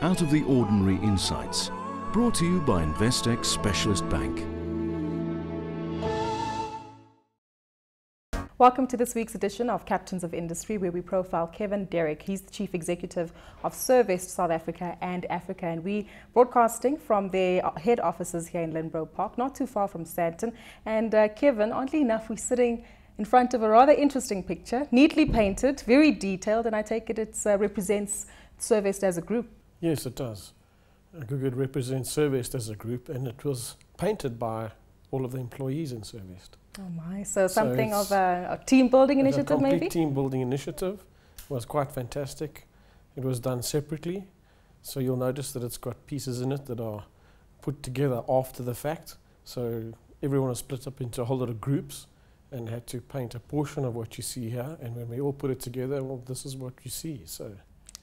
out of the ordinary insights. Brought to you by Investec Specialist Bank. Welcome to this week's edition of Captains of Industry, where we profile Kevin Derrick. He's the Chief Executive of Servest South Africa and Africa, and we broadcasting from their head offices here in Lynnborough Park, not too far from Sandton. And Kevin, oddly enough, we're sitting in front of a rather interesting picture, neatly painted, very detailed, and I take it represents Servest as a group. Yes, it does. It represents Servest as a group, and it was painted by all of the employees in Servest. Oh my, so something of a team building initiative maybe? A complete team building initiative. It was quite fantastic. It was done separately, so you'll notice that it's got pieces in it that are put together after the fact. So everyone was split up into a whole lot of groups and had to paint a portion of what you see here, and when we all put it together, well, this is what you see. So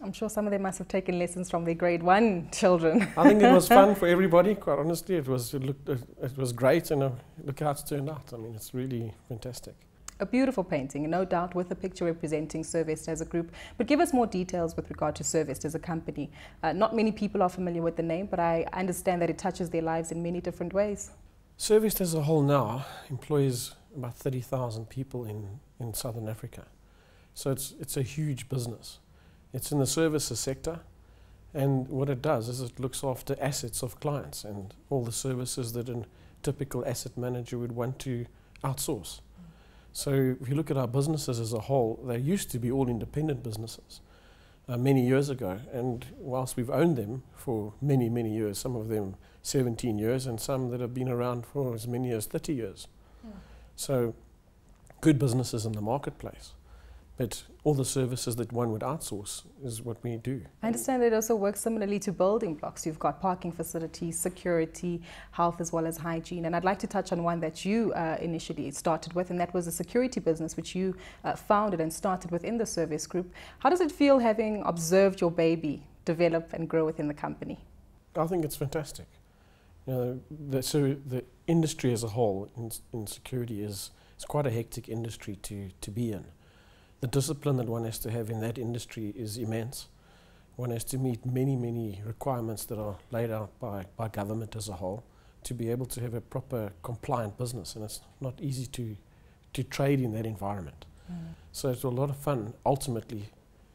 I'm sure some of them must have taken lessons from their grade 1 children. I think it was fun for everybody, quite honestly. It was great, and look how it's turned out. I mean, it's really fantastic. A beautiful painting, no doubt, with a picture representing Servest as a group. But give us more details with regard to Servest as a company. Not many people are familiar with the name, but I understand that it touches their lives in many different ways. Servest as a whole now employs about 30,000 people in Southern Africa. So it's a huge business. It's in the services sector, and what it does is it looks after assets of clients and all the services that a typical asset manager would want to outsource. So if you look at our businesses as a whole, they used to be all independent businesses many years ago, and whilst we've owned them for many, many years, some of them 17 years and some that have been around for as many as 30 years. Yeah. So good businesses in the marketplace. But all the services that one would outsource is what we do. I understand it also works similarly to building blocks. You've got parking facilities, security, health, as well as hygiene. And I'd like to touch on one that you initially started with, and that was a security business which you founded and started within the Servest Group. How does it feel having observed your baby develop and grow within the company? I think it's fantastic. You know, so the industry as a whole in security is quite a hectic industry to be in. The discipline that one has to have in that industry is immense. One has to meet many, many requirements that are laid out by government as a whole to be able to have a proper compliant business, and it's not easy to trade in that environment. So it's a lot of fun ultimately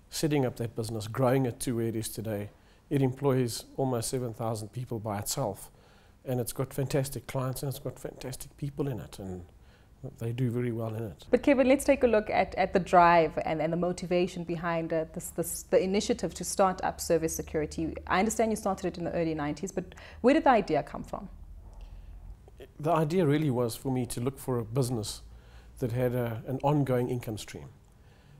setting up that business, growing it to where it is today. It employs almost 7,000 people by itself, and it's got fantastic clients and it's got fantastic people in it, and they do very well in it. But Kevin, let's take a look at the drive and the motivation behind the initiative to start up Servest Security. I understand you started it in the early 90s, but where did the idea come from? The idea really was for me to look for a business that had an ongoing income stream.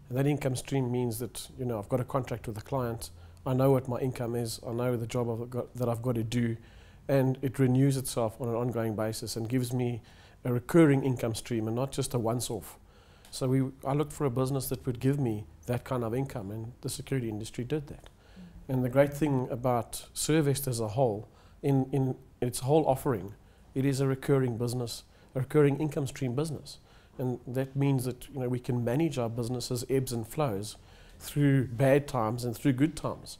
And that income stream means that, you know, I've got a contract with a client, I know what my income is, I know the job that I've got to do, and it renews itself on an ongoing basis and gives me a recurring income stream and not just a once-off. So I looked for a business that would give me that kind of income, and the security industry did that. And the great thing about Servest as a whole, in its whole offering, it is a recurring business, a recurring income stream business. And that means that, you know, we can manage our business's ebbs and flows through bad times and through good times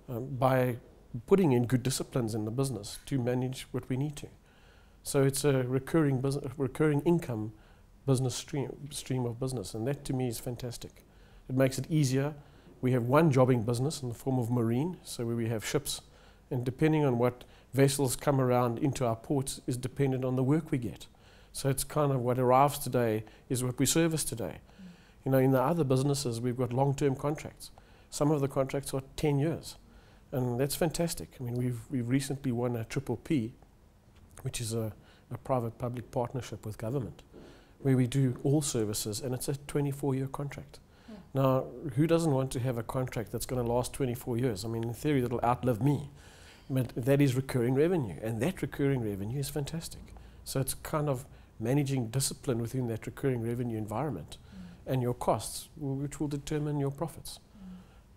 by putting in good disciplines in the business to manage what we need to. So it's a recurring income business stream of business, and that to me is fantastic. It makes it easier. We have one jobbing business in the form of marine, so where we have ships, and depending on what vessels come around into our ports is dependent on the work we get. So it's kind of what arrives today is what we service today. You know, in the other businesses we've got long-term contracts. Some of the contracts are 10 years, and that's fantastic. I mean, we've recently won a PPP, which is a private-public partnership with government, where we do all services, and it's a 24-year contract. Now, who doesn't want to have a contract that's going to last 24 years? I mean, in theory, that'll outlive me. But that is recurring revenue, and that recurring revenue is fantastic. So it's kind of managing discipline within that recurring revenue environment and your costs, which will determine your profits.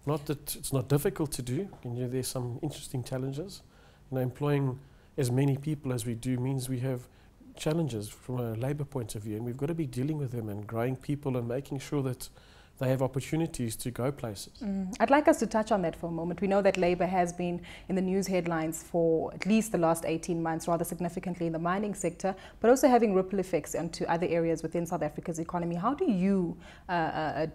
Not that it's not difficult to do. You know, there's some interesting challenges. You know, employing as many people as we do means we have challenges from a labour point of view, and we've got to be dealing with them and growing people and making sure that they have opportunities to go places. I'd like us to touch on that for a moment. We know that labour has been in the news headlines for at least the last 18 months, rather significantly in the mining sector, but also having ripple effects into other areas within South Africa's economy. How do you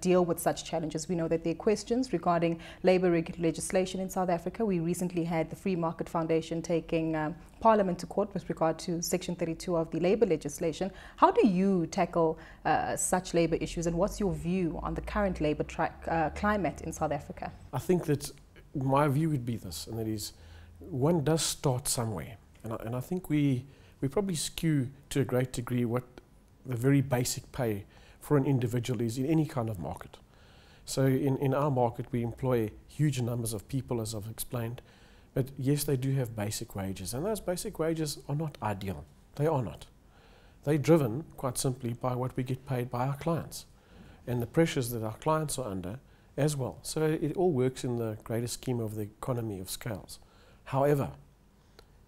deal with such challenges? We know that there are questions regarding labour legislation in South Africa. We recently had the Free Market Foundation taking Parliament to court with regard to Section 32 of the labour legislation. How do you tackle such labour issues, and what's your view on the current labour climate in South Africa? I think that my view would be this, and that is, one does start somewhere. And I think we probably skew to a great degree what the very basic pay for an individual is in any kind of market. So in our market, we employ huge numbers of people, as I've explained. But yes, they do have basic wages, and those basic wages are not ideal. They are not. They're driven, quite simply, by what we get paid by our clients and the pressures that our clients are under as well. So it all works in the greater scheme of the economy of scales. However,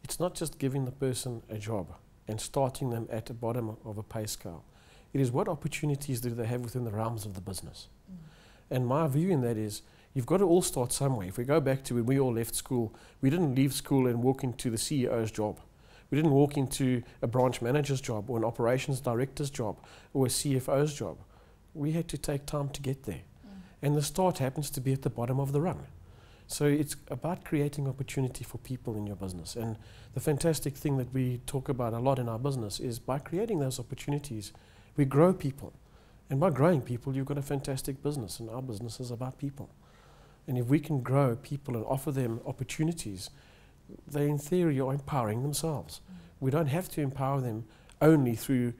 it's not just giving the person a job and starting them at the bottom of a pay scale. It is what opportunities do they have within the realms of the business. And my view in that is, you've got to all start somewhere. If we go back to when we all left school, we didn't leave school and walk into the CEO's job. We didn't walk into a branch manager's job or an operations director's job or a CFO's job. We had to take time to get there. And the start happens to be at the bottom of the rung. So it's about creating opportunity for people in your business. And the fantastic thing that we talk about a lot in our business is by creating those opportunities, we grow people. And by growing people, you've got a fantastic business. And our business is about people. And if we can grow people and offer them opportunities, they in theory are empowering themselves. We don't have to empower them only through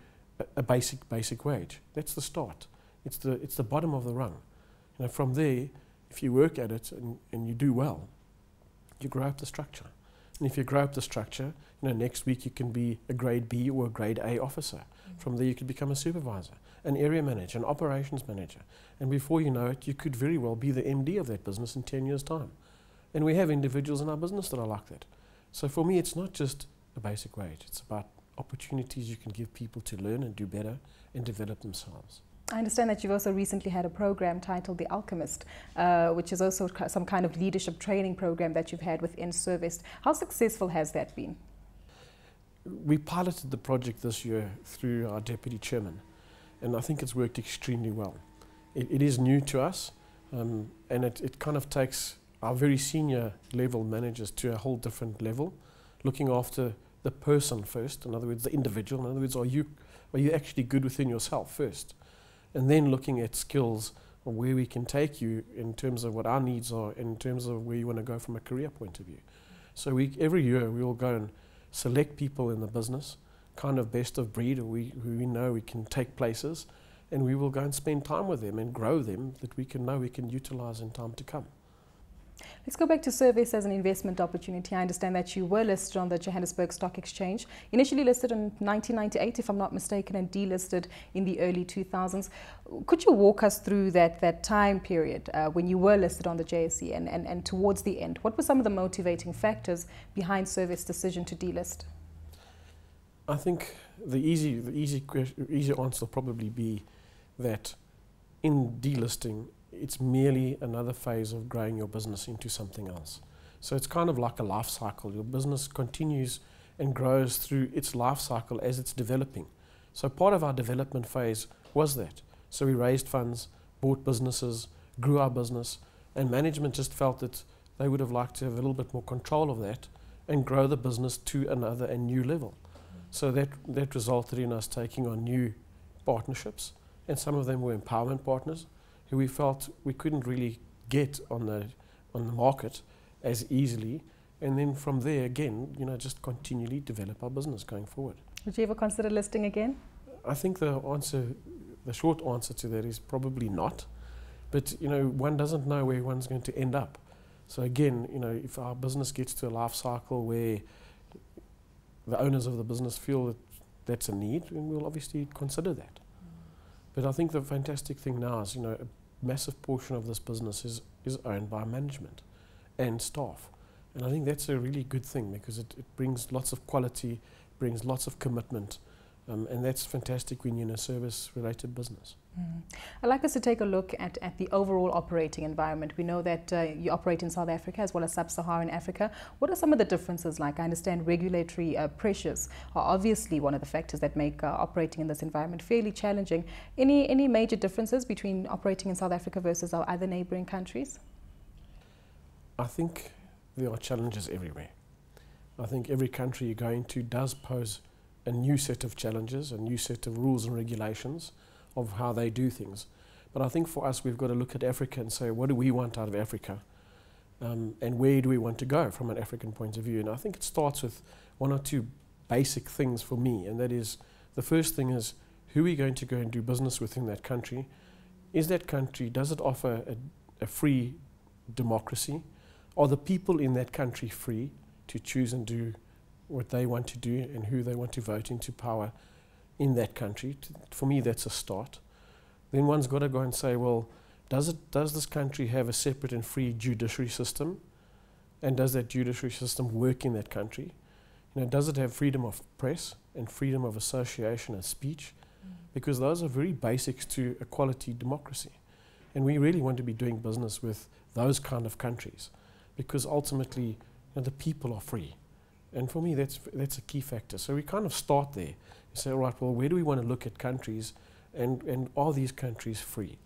a basic wage. That's the start. It's the bottom of the rung. From there, if you work at it and you do well, you grow up the structure. And if you grow up the structure, next week you can be a grade B or a grade A officer. From there you could become a supervisor, an area manager, an operations manager. And before you know it, you could very well be the MD of that business in 10 years' time. And we have individuals in our business that are like that. So for me, it's not just a basic wage. It's about opportunities you can give people to learn and do better and develop themselves. I understand that you've also recently had a program titled The Alchemist, which is also some kind of leadership training program that you've had within Servest. How successful has that been? We piloted the project this year through our deputy chairman, and I think it's worked extremely well. It is new to us, and it kind of takes our very senior level managers to a whole different level, looking after the person first, in other words, the individual. In other words, are you actually good within yourself first? And then looking at skills of where we can take you in terms of what our needs are, in terms of where you want to go from a career point of view. So every year we will go and select people in the business, kind of best of breed, who we know we can take places, and we will go and spend time with them and grow them that we can utilize in time to come. Let's go back to Servest as an investment opportunity. I understand that you were listed on the Johannesburg Stock Exchange, initially listed in 1998, if I'm not mistaken, and delisted in the early 2000s. Could you walk us through that time period when you were listed on the JSE and towards the end? What were some of the motivating factors behind Servest's decision to delist? I think the easy answer will probably be that in delisting, it's merely another phase of growing your business into something else. So it's kind of like a life cycle. Your business continues and grows through its life cycle as it's developing. So part of our development phase was that. So we raised funds, bought businesses, grew our business, and management just felt that they would have liked to have a little bit more control of that and grow the business to another and new level. So that resulted in us taking on new partnerships, and some of them were empowerment partners who we felt we couldn't really get on the market as easily, and then from there again, just continually develop our business going forward. Would you ever consider listing again? I think the short answer to that is probably not, but one doesn't know where one's going to end up. So again, if our business gets to a life cycle where the owners of the business feel that that's a need, then we'll obviously consider that. But I think the fantastic thing now is, a massive portion of this business is owned by management and staff. And I think that's a really good thing because it brings lots of quality, brings lots of commitment, And that's fantastic when you're in a service-related business. I'd like us to take a look at the overall operating environment. We know that you operate in South Africa as well as Sub-Saharan Africa. What are some of the differences like? I understand regulatory pressures are obviously one of the factors that make operating in this environment fairly challenging. Any major differences between operating in South Africa versus our other neighboring countries? I think there are challenges everywhere. I think every country you go into does pose a new set of challenges, a new set of rules and regulations of how they do things. But I think for us, we've got to look at Africa and say, what do we want out of Africa? And where do we want to go from an African point of view? And I think it starts with one or two basic things for me, and that is, the first thing is, who are we going to go and do business with in that country? Is that country, does it offer a free democracy? Are the people in that country free to choose and do what they want to do and who they want to vote into power in that country? For me, that's a start. Then one's got to go and say, well, does this country have a separate and free judiciary system? And does that judiciary system work in that country? You know, does it have freedom of press and freedom of association and speech? Because those are very basics to a quality democracy. And we really want to be doing business with those kind of countries, because ultimately, you know, the people are free. And for me, that's a key factor. So we kind of start there. You say, all right, well, where do we want to look at countries, and are these countries free?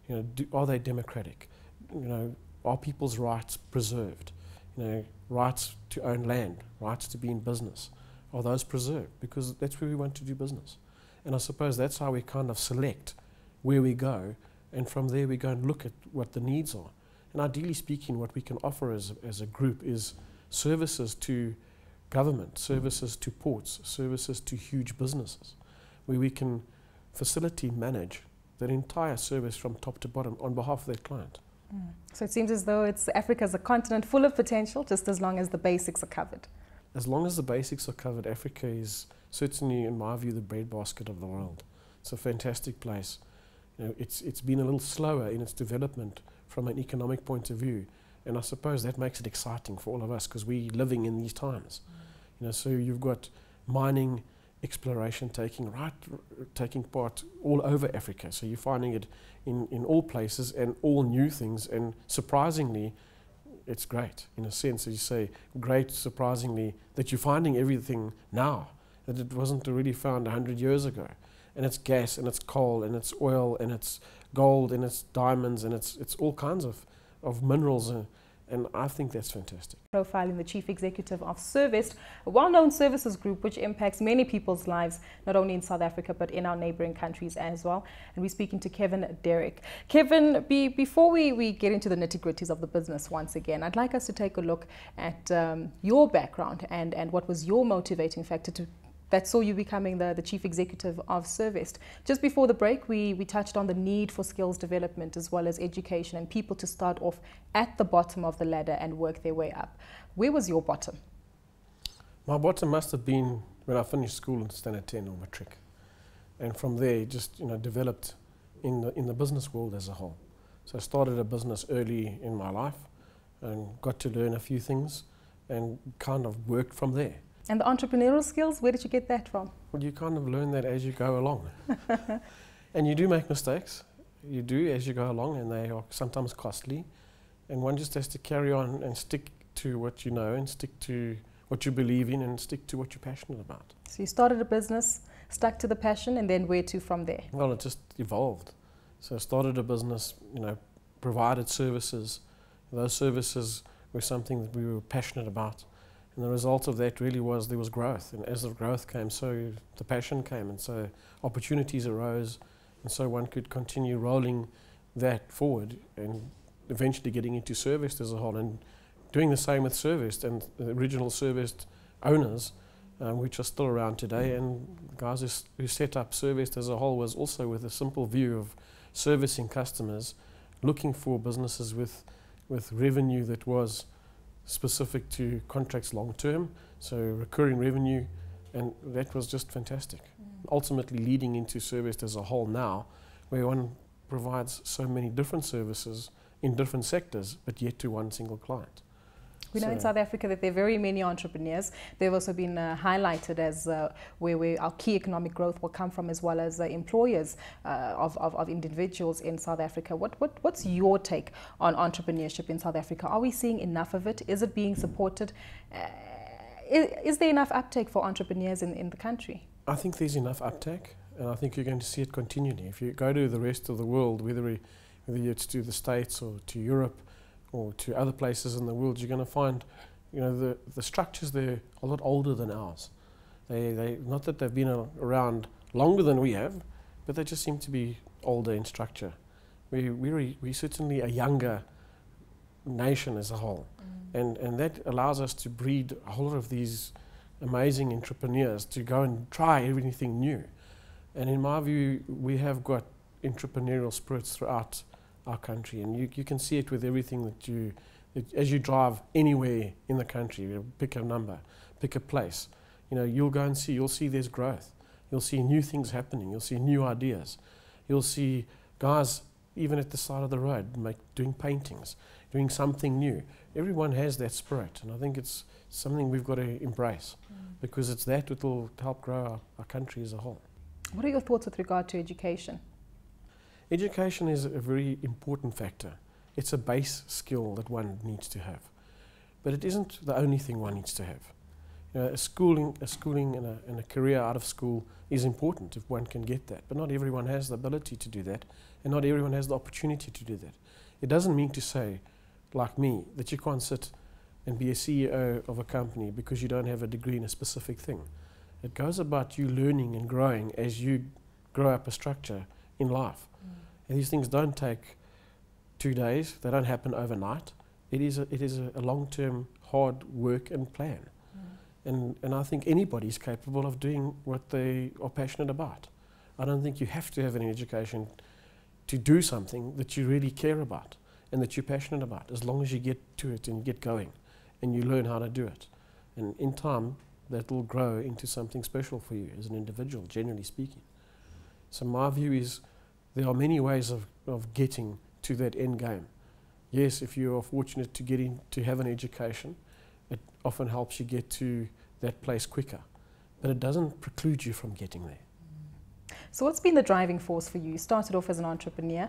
You know, are they democratic? You know, are people's rights preserved? You know, rights to own land, rights to be in business, are those preserved? Because that's where we want to do business. And I suppose that's how we kind of select where we go, and from there we go and look at what the needs are. And ideally speaking, what we can offer as a group is services to government, services to ports, services to huge businesses, where we can facilitate, manage that entire service from top to bottom on behalf of their client. So it seems as though Africa is a continent full of potential, just as long as the basics are covered. As long as the basics are covered, Africa is certainly, in my view, the breadbasket of the world. It's a fantastic place. You know, it's been a little slower in its development from an economic point of view, and I suppose that makes it exciting for all of us, because we're living in these times. You know, so you've got mining, exploration taking part all over Africa. So you're finding it in all places and all new things, and surprisingly, it's great in a sense, as you say, great surprisingly that you're finding everything now that it wasn't really found 100 years ago. And it's gas, and it's coal, and it's oil, and it's gold, and it's diamonds, and it's all kinds of minerals, and I think that's fantastic. Profiling the Chief Executive of Servest, a well-known services group which impacts many people's lives, not only in South Africa but in our neighboring countries as well. And we're speaking to Kevin Derrick. Kevin, before we get into the nitty-gritties of the business once again, I'd like us to take a look at your background and what was your motivating factor that saw you becoming the Chief Executive of Servest. Just before the break, we touched on the need for skills development as well as education and people to start off at the bottom of the ladder and work their way up. Where was your bottom? My bottom must have been when I finished school in Standard 10 or Matric. And from there, just developed in the business world as a whole. So I started a business early in my life and got to learn a few things and kind of worked from there. And the entrepreneurial skills, where did you get that from? Well, you kind of learn that as you go along. And you do make mistakes. You do as you go along, and they are sometimes costly. And one just has to carry on and stick to what you know, and stick to what you believe in, and stick to what you're passionate about. So you started a business, stuck to the passion, and then where to from there? Well, it just evolved. So I started a business, provided services. Those services were something that we were passionate about. And the result of that really was there was growth. And as the growth came, so the passion came. And so opportunities arose. And so one could continue rolling that forward and eventually getting into Servest as a whole. And doing the same with Servest and the original Servest owners, which are still around today. And the guys who set up Servest as a whole was also with a simple view of servicing customers, looking for businesses with revenue that was specific to contracts long term, so recurring revenue, and that was just fantastic. Ultimately leading into Servest as a whole now, where one provides so many different services in different sectors, but yet to one single client. We know in South Africa that there are very many entrepreneurs. They've also been highlighted as where our key economic growth will come from, as well as employers of individuals in South Africa. What's your take on entrepreneurship in South Africa? Are we seeing enough of it? Is it being supported? Is there enough uptake for entrepreneurs in the country? I think there's enough uptake, and I think you're going to see it continually. If you go to the rest of the world, whether it's to the States or to Europe, or to other places in the world, you're going to find, the structures there are a lot older than ours. They not that they've been around longer than we have, but they just seem to be older in structure. We're certainly a younger nation as a whole, and that allows us to breed a whole lot of these amazing entrepreneurs to go and try everything new. And in my view, we have got entrepreneurial spirits throughout our country, and you can see it with everything that as you drive anywhere in the country, pick a number, pick a place, you'll go and you'll see there's growth. You'll see new things happening. You'll see new ideas. You'll see guys even at the side of the road doing paintings, doing something new. Everyone has that spirit, and I think it's something we've got to embrace, because it's that will help grow our country as a whole. What are your thoughts with regard to education? Education is a very important factor. It's a base skill that one needs to have. But it isn't the only thing one needs to have. A schooling and a career out of school is important if one can get that. But not everyone has the ability to do that, and not everyone has the opportunity to do that. It doesn't mean to say, like me, that you can't sit and be a CEO of a company because you don't have a degree in a specific thing. It goes about you learning and growing as you grow up a structure in life. And these things don't take 2 days. They don't happen overnight. It is a long-term hard work and plan. And I think anybody is capable of doing what they are passionate about. I don't think you have to have an education to do something that you really care about and that you're passionate about, as long as you get to it and get going and you learn how to do it. And in time, that will grow into something special for you as an individual, generally speaking. So my view is, there are many ways of getting to that end game. Yes, if you are fortunate to have an education, it often helps you get to that place quicker, but it doesn't preclude you from getting there. So what's been the driving force for you? You started off as an entrepreneur.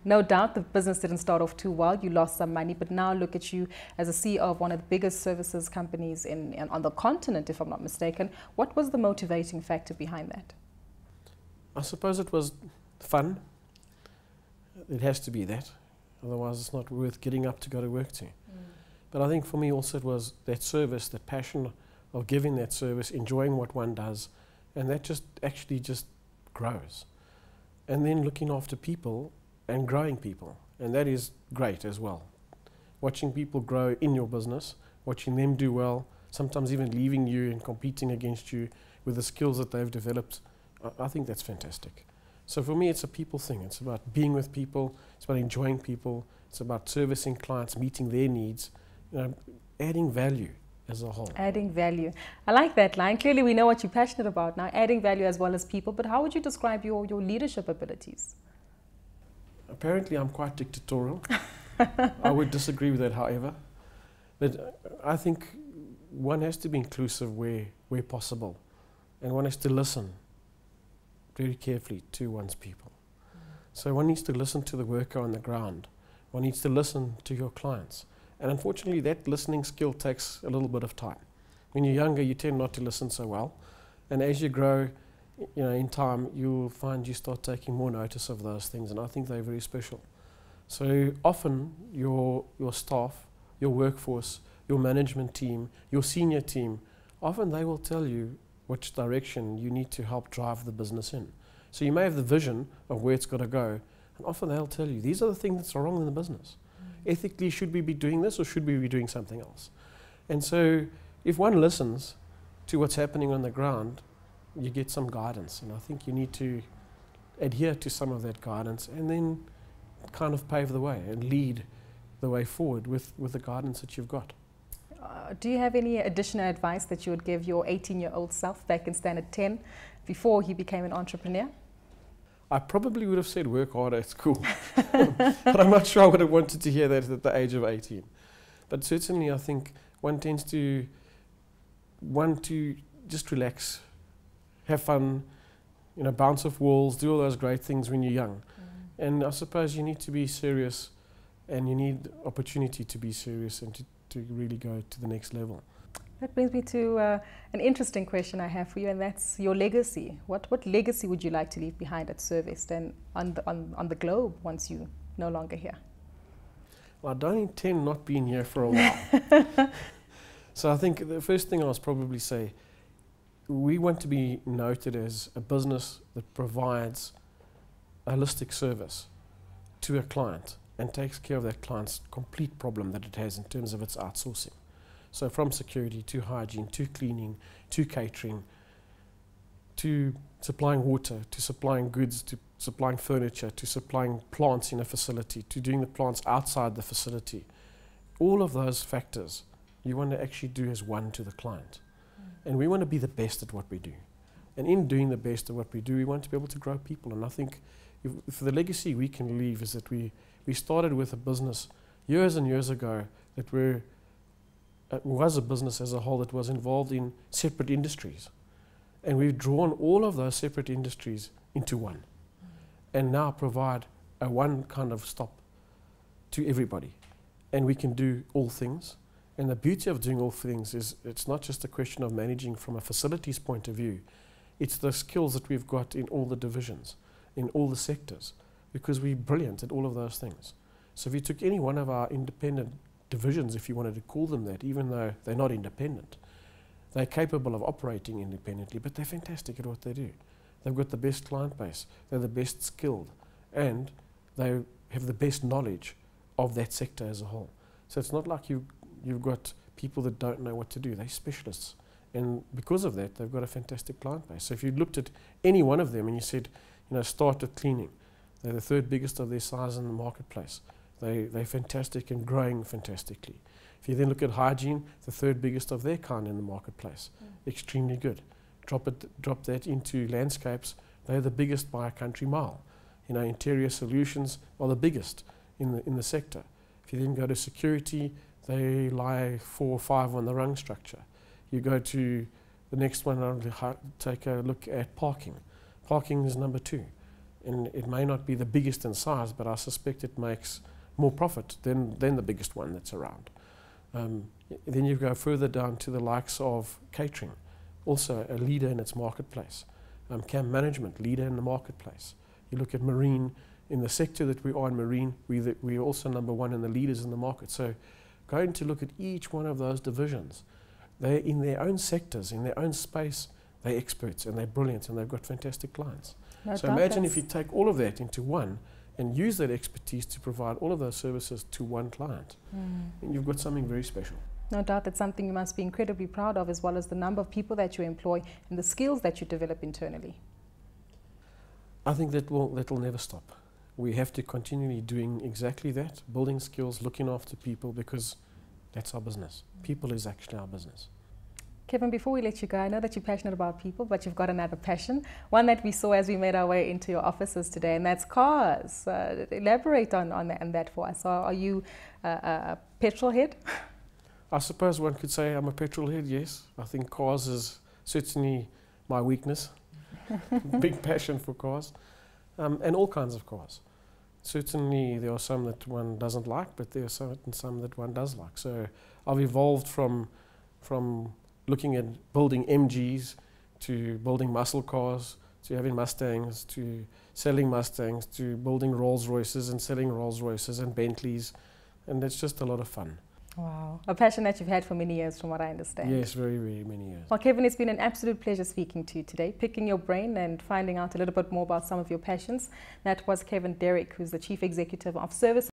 No doubt the business didn't start off too well. You lost some money, but now look at you as a CEO of one of the biggest services companies on the continent, if I'm not mistaken. What was the motivating factor behind that? I suppose it was fun. It has to be that. Otherwise, it's not worth getting up to go to work to. But I think for me also it was that service, that passion of giving that service, enjoying what one does, and that just grows. And then looking after people and growing people, and that is great as well. Watching people grow in your business, watching them do well, sometimes even leaving you and competing against you with the skills that they've developed, I think that's fantastic. So for me, it's a people thing. It's about being with people, it's about enjoying people, it's about servicing clients, meeting their needs, adding value as a whole. Adding value. I like that line. Clearly we know what you're passionate about now, adding value as well as people, but how would you describe your leadership abilities? Apparently I'm quite dictatorial. I would disagree with that, however. But I think one has to be inclusive where possible, and one has to listen very carefully to one's people. So one needs to listen to the worker on the ground. One needs to listen to your clients. And unfortunately, that listening skill takes a little bit of time. When you're younger, you tend not to listen so well. And as you grow, in time, you'll find you start taking more notice of those things. And I think they're very special. So often, your staff, your workforce, your management team, your senior team, often they will tell you which direction you need to help drive the business in. So you may have the vision of where it's got to go, and often they'll tell you, these are the things that are wrong in the business. Ethically, should we be doing this or should we be doing something else? And so if one listens to what's happening on the ground, you get some guidance. And I think you need to adhere to some of that guidance and then kind of pave the way and lead the way forward with the guidance that you've got. Do you have any additional advice that you would give your 18-year-old self back in Standard 10 before he became an entrepreneur? I probably would have said work harder at school, but I'm not sure I would have wanted to hear that at the age of 18. But certainly I think one tends to want to just relax, have fun, you know, bounce off walls, do all those great things when you're young. And I suppose you need to be serious, and you need opportunity to be serious and to really go to the next level. That brings me to an interesting question I have for you, and that's your legacy. What legacy would you like to leave behind at Servest and on the globe once you're no longer here? Well, I don't intend not being here for a while. So I think the first thing I'll probably say, we want to be noted as a business that provides a holistic service to a client and takes care of that client's complete problem that it has in terms of its outsourcing. So from security to hygiene, to cleaning, to catering, to supplying water, to supplying goods, to supplying furniture, to supplying plants in a facility, to doing the plants outside the facility. All of those factors you want to actually do as one to the client. And we want to be the best at what we do. And in doing the best at what we do, we want to be able to grow people. And I think if the legacy we can leave is that we started with a business years and years ago that was a business as a whole that was involved in separate industries. And we've drawn all of those separate industries into one. And now provide a one kind of stop to everybody. And we can do all things. And the beauty of doing all things is it's not just a question of managing from a facilities point of view. It's the skills that we've got in all the divisions, in all the sectors, because we're brilliant at all of those things. So if you took any one of our independent divisions, if you wanted to call them that, even though they're not independent, they're capable of operating independently, but they're fantastic at what they do. They've got the best client base, they're the best skilled, and they have the best knowledge of that sector as a whole. So it's not like you've got people that don't know what to do. They're specialists. And because of that, they've got a fantastic client base. So if you looked at any one of them and you said, you know, start with cleaning, they're the third biggest of their size in the marketplace. They're fantastic and growing fantastically. If you then look at hygiene, the third biggest of their kind in the marketplace, extremely good. Drop that into landscapes, they're the biggest by a country mile. You know, interior solutions are the biggest in the sector. If you then go to security, they lie 4 or 5 on the rung structure. You go to the next one, I'll take a look at parking. Parking is number 2. And it may not be the biggest in size, but I suspect it makes more profit than the biggest one that's around. Then you go further down to the likes of catering, also a leader in its marketplace. Camp management, leader in the marketplace. You look at marine, in the sector that we are in marine, we're also number 1 in the leaders in the market. So going to look at each one of those divisions, they're in their own sectors, in their own space, they're experts and they're brilliant and they've got fantastic clients. So imagine if you take all of that into one and use that expertise to provide all of those services to one client, and you've got something very special. No doubt that's something you must be incredibly proud of, as well as the number of people that you employ and the skills that you develop internally. I think that will never stop. We have to continually doing exactly that, building skills, looking after people, because that's our business. People is actually our business. Kevin, before we let you go, I know that you're passionate about people, but you've got another passion, one that we saw as we made our way into your offices today, and that's cars. Elaborate on that for us. Are you a petrol head? I suppose one could say I'm a petrol head, yes. I think cars is certainly my weakness. Big passion for cars, and all kinds of cars. Certainly there are some that one doesn't like, but there are some that one does like. So I've evolved from looking at building MGs to building muscle cars, to having Mustangs, to selling Mustangs, to building Rolls Royces and selling Rolls Royces and Bentleys, and it's just a lot of fun. Wow, a passion that you've had for many years, from what I understand. Yes, very, very many years. Well, Kevin, it's been an absolute pleasure speaking to you today, picking your brain and finding out a little bit more about some of your passions. That was Kevin Derrick, who's the Chief Executive of Servest.